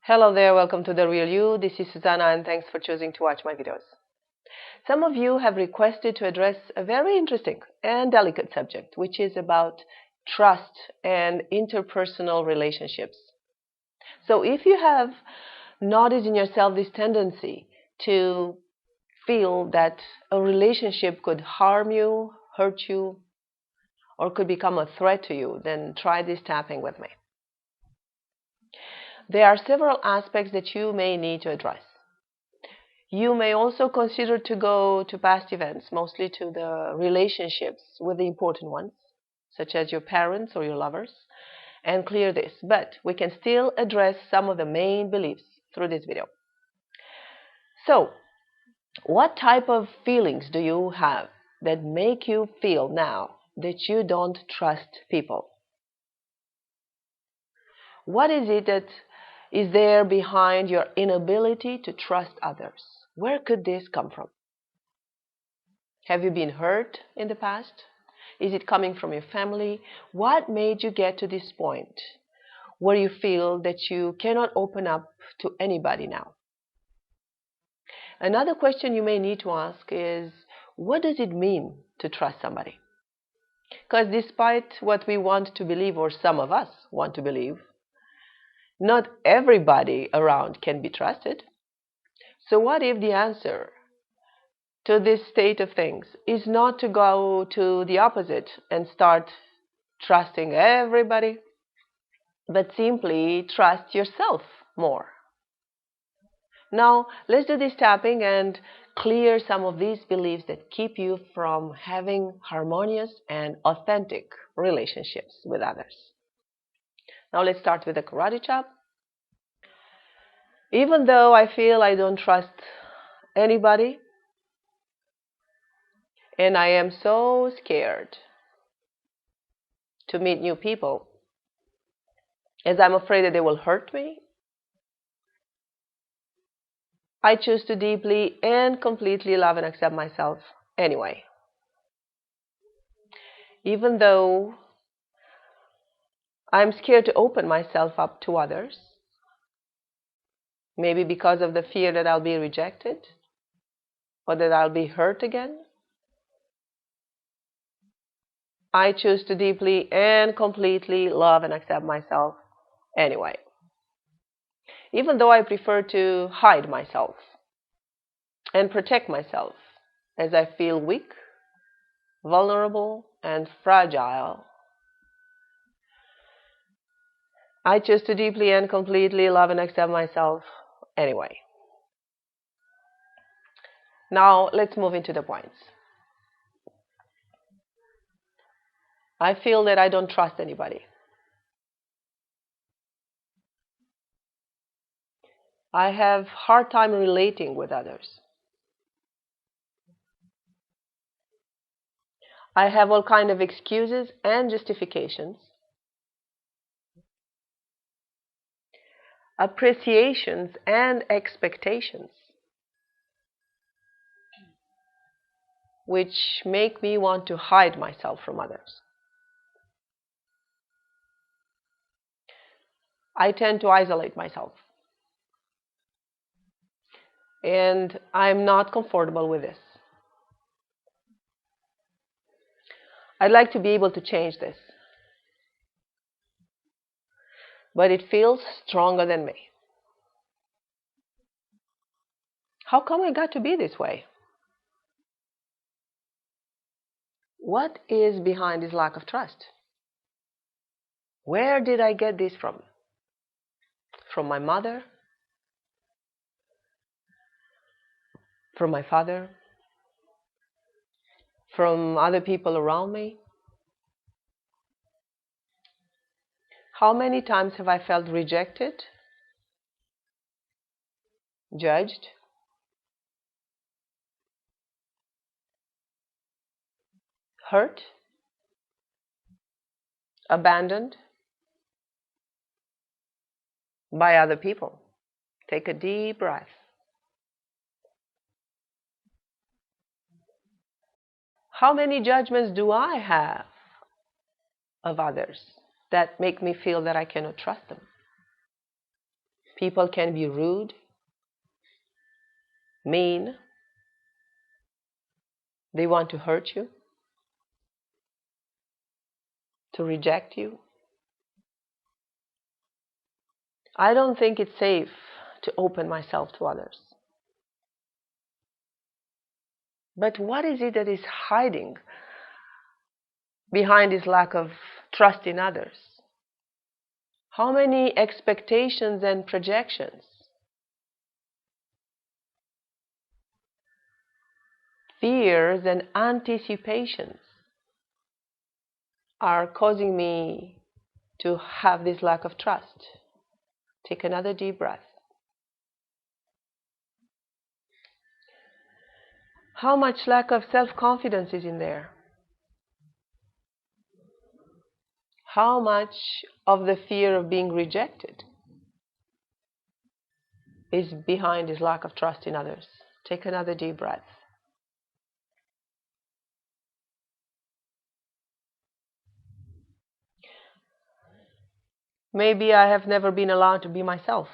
Hello there, welcome to The Real You. This is Susanna and thanks for choosing to watch my videos. Some of you have requested to address a very interesting and delicate subject, which is about trust and interpersonal relationships. So if you have noticed in yourself this tendency to feel that a relationship could harm you, hurt you, or could become a threat to you, then try this tapping with me. There are several aspects that you may need to address. You may also consider to go to past events, mostly to the relationships with the important ones, such as your parents or your lovers, and clear this. But we can still address some of the main beliefs through this video. So, what type of feelings do you have that make you feel now that you don't trust people? What is it that is there behind your inability to trust others? Where could this come from? Have you been hurt in the past? Is it coming from your family? What made you get to this point where you feel that you cannot open up to anybody now? Another question you may need to ask is, what does it mean to trust somebody? Because despite what we want to believe, or some of us want to believe, not everybody around can be trusted. So what if the answer to this state of things is not to go to the opposite and start trusting everybody, but simply trust yourself more? Now, let's do this tapping and clear some of these beliefs that keep you from having harmonious and authentic relationships with others. Now, let's start with the karate chop. Even though I feel I don't trust anybody, and I am so scared to meet new people, as I'm afraid that they will hurt me, I choose to deeply and completely love and accept myself anyway. Even though I'm scared to open myself up to others, maybe because of the fear that I'll be rejected or that I'll be hurt again, I choose to deeply and completely love and accept myself anyway. Even though I prefer to hide myself and protect myself, as I feel weak, vulnerable, and fragile, I choose to deeply and completely love and accept myself anyway. Now, let's move into the points. I feel that I don't trust anybody. I have a hard time relating with others. I have all kinds of excuses and justifications, appreciations and expectations, which make me want to hide myself from others. I tend to isolate myself, and I'm not comfortable with this. I'd like to be able to change this, but it feels stronger than me. How come I got to be this way? What is behind this lack of trust? Where did I get this from? From my mother? From my father? From other people around me? How many times have I felt rejected, judged, hurt, abandoned by other people? Take a deep breath. How many judgments do I have of others that make me feel that I cannot trust them? People can be rude, mean, they want to hurt you, to reject you. I don't think it's safe to open myself to others. But what is it that is hiding behind this lack of trust in others? How many expectations and projections, fears and anticipations are causing me to have this lack of trust? Take another deep breath. How much lack of self-confidence is in there? How much of the fear of being rejected is behind this lack of trust in others? Take another deep breath. Maybe I have never been allowed to be myself.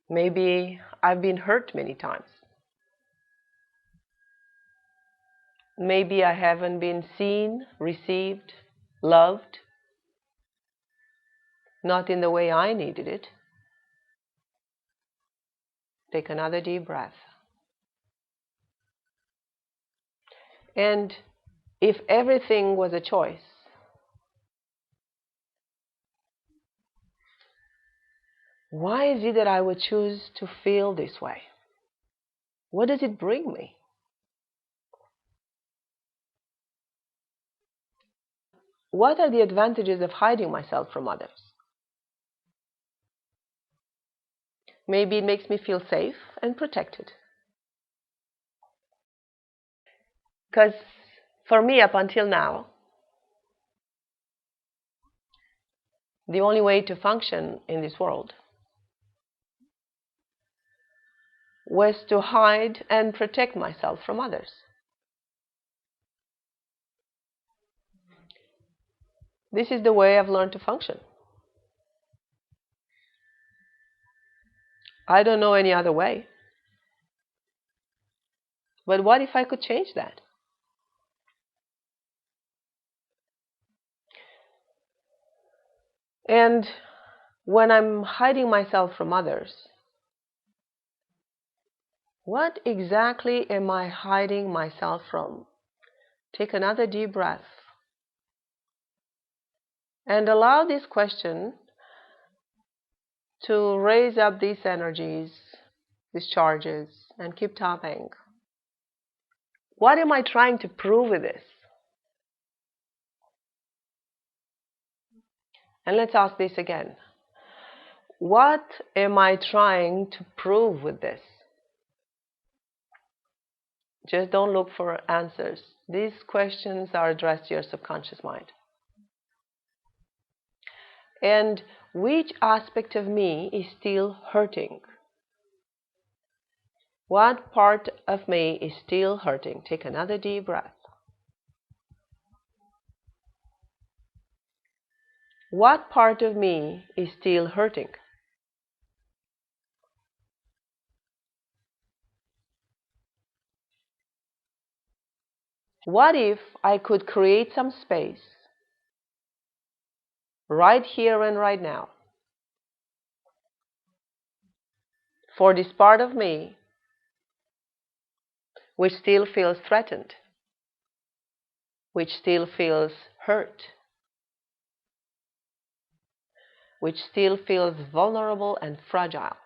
Maybe I've been hurt many times. Maybe I haven't been seen, received, loved, not in the way I needed it. Take another deep breath. And if everything was a choice, why is it that I would choose to feel this way? What does it bring me? What are the advantages of hiding myself from others? Maybe it makes me feel safe and protected. Because for me, up until now, the only way to function in this world was to hide and protect myself from others. This is the way I've learned to function. I don't know any other way. But what if I could change that? And when I'm hiding myself from others, what exactly am I hiding myself from? Take another deep breath. And allow this question to raise up these energies, these charges, and keep tapping. What am I trying to prove with this? And let's ask this again. What am I trying to prove with this? Just don't look for answers. These questions are addressed to your subconscious mind. And which aspect of me is still hurting? What part of me is still hurting? Take another deep breath. What part of me is still hurting? What if I could create some space right here and right now for this part of me which still feels threatened, which still feels hurt, which still feels vulnerable and fragile?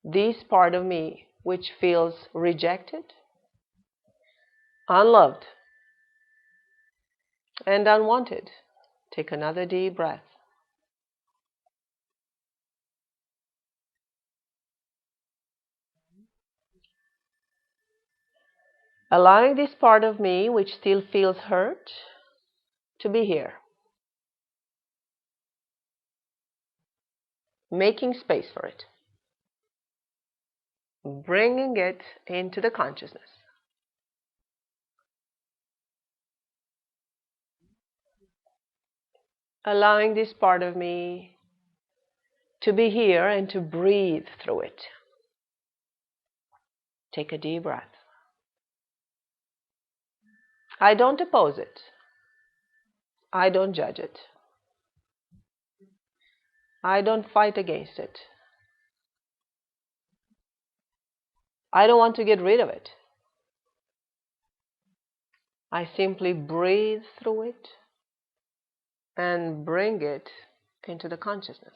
This part of me which feels rejected, unloved, and unwanted. Take another deep breath. Allowing this part of me which still feels hurt to be here. Making space for it. Bringing it into the consciousness. allowing this part of me to be here and to breathe through it. Take a deep breath. I don't oppose it. I don't judge it. I don't fight against it. I don't want to get rid of it. I simply breathe through it and bring it into the consciousness.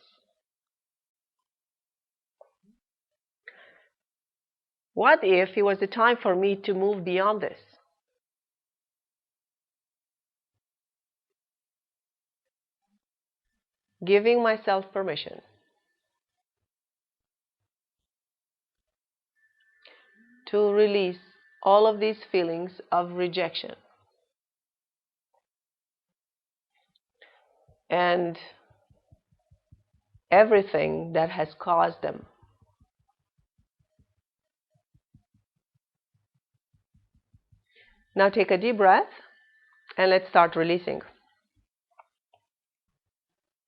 What if it was the time for me to move beyond this? Giving myself permission to release all of these feelings of rejection and everything that has caused them. Now take a deep breath and let's start releasing.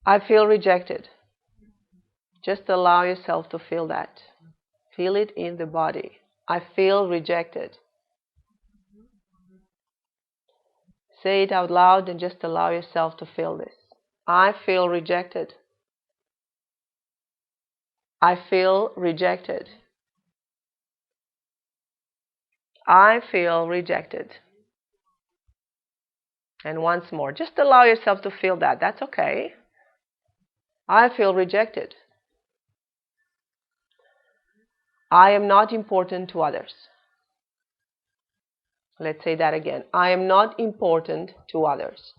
I feel rejected. Just allow yourself to feel that. Feel it in the body. I feel rejected. Say it out loud and just allow yourself to feel this. I feel rejected. I feel rejected. I feel rejected. And once more, just allow yourself to feel that. That's okay. I feel rejected. I am not important to others. Let's say that again. I am not important to others.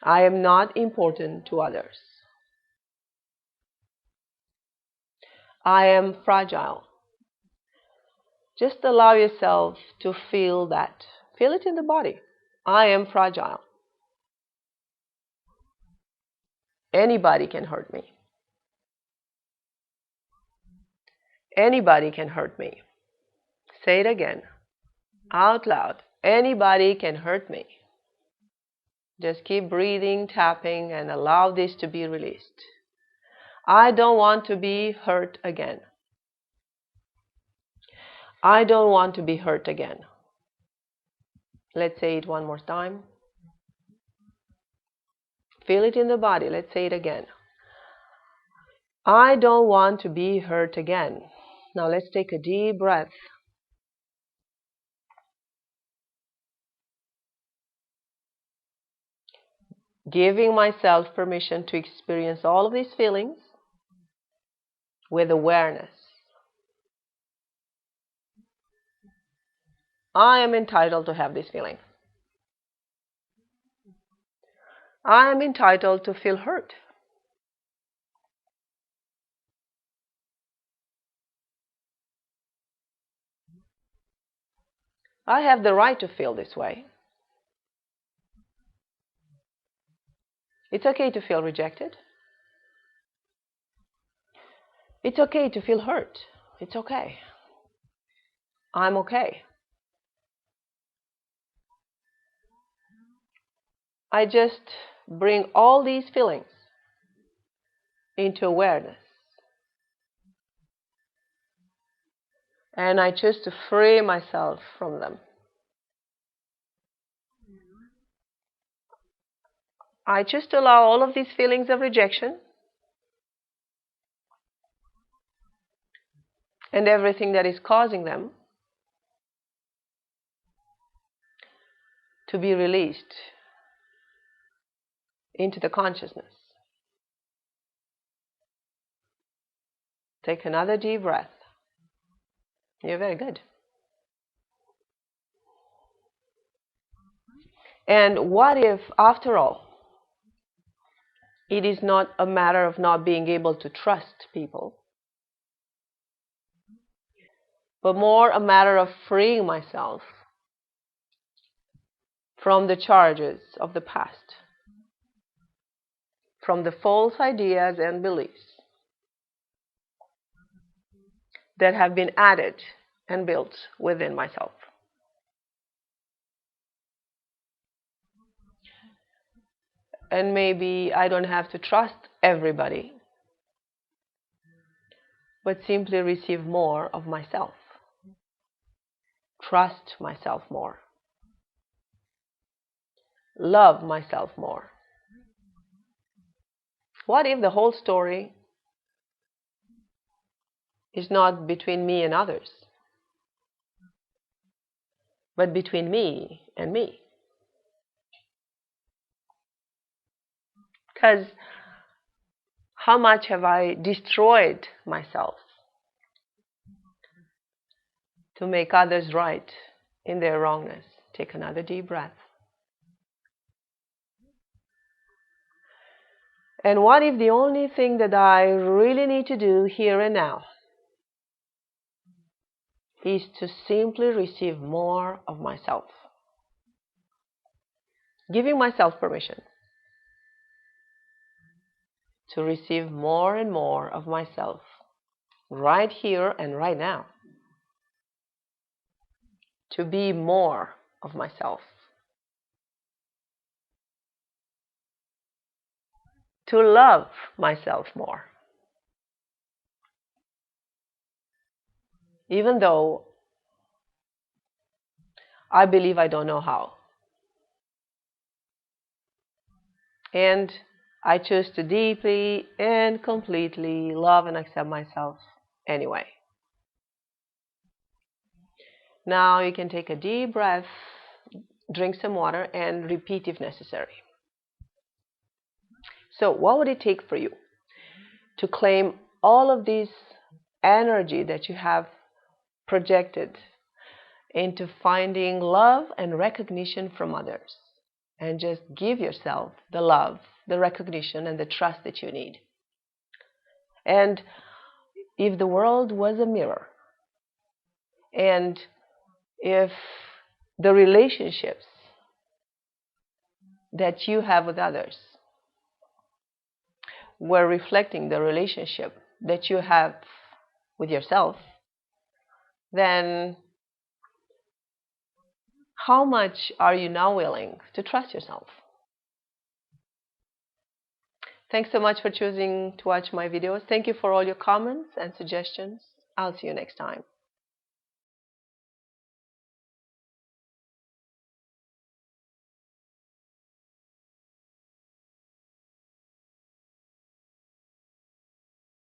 I am not important to others. I am fragile. Just allow yourself to feel that. Feel it in the body. I am fragile. Anybody can hurt me. Anybody can hurt me. Say it again, out loud. Anybody can hurt me. Just keep breathing, tapping, and allow this to be released. I don't want to be hurt again. I don't want to be hurt again. Let's say it one more time. Feel it in the body. Let's say it again. I don't want to be hurt again. Now let's take a deep breath. Giving myself permission to experience all of these feelings with awareness. I am entitled to have this feeling. I am entitled to feel hurt. I have the right to feel this way. It's okay to feel rejected. It's okay to feel hurt. It's okay. I'm okay. I just bring all these feelings into awareness. And I choose to free myself from them. I choose to allow all of these feelings of rejection and everything that is causing them to be released into the consciousness. Take another deep breath. You're very good. And what if, after all, it is not a matter of not being able to trust people, but more a matter of freeing myself from the charges of the past, from the false ideas and beliefs that have been added and built within myself. And maybe I don't have to trust everybody, but simply receive more of myself. Trust myself more. Love myself more. What if the whole story is not between me and others, but between me and me? Because how much have I destroyed myself to make others right in their wrongness? Take another deep breath. And what if the only thing that I really need to do here and now is to simply receive more of myself? Giving myself permission to receive more and more of myself right here and right now. To be more of myself. To love myself more. Even though I believe I don't know how. And I choose to deeply and completely love and accept myself anyway. Now you can take a deep breath, drink some water, and repeat if necessary. So what would it take for you to claim all of this energy that you have projected into finding love and recognition from others, and just give yourself the love, the recognition, and the trust that you need? And if the world was a mirror, and if the relationships that you have with others were reflecting the relationship that you have with yourself, then how much are you now willing to trust yourself? Thanks so much for choosing to watch my videos. Thank you for all your comments and suggestions. I'll see you next time.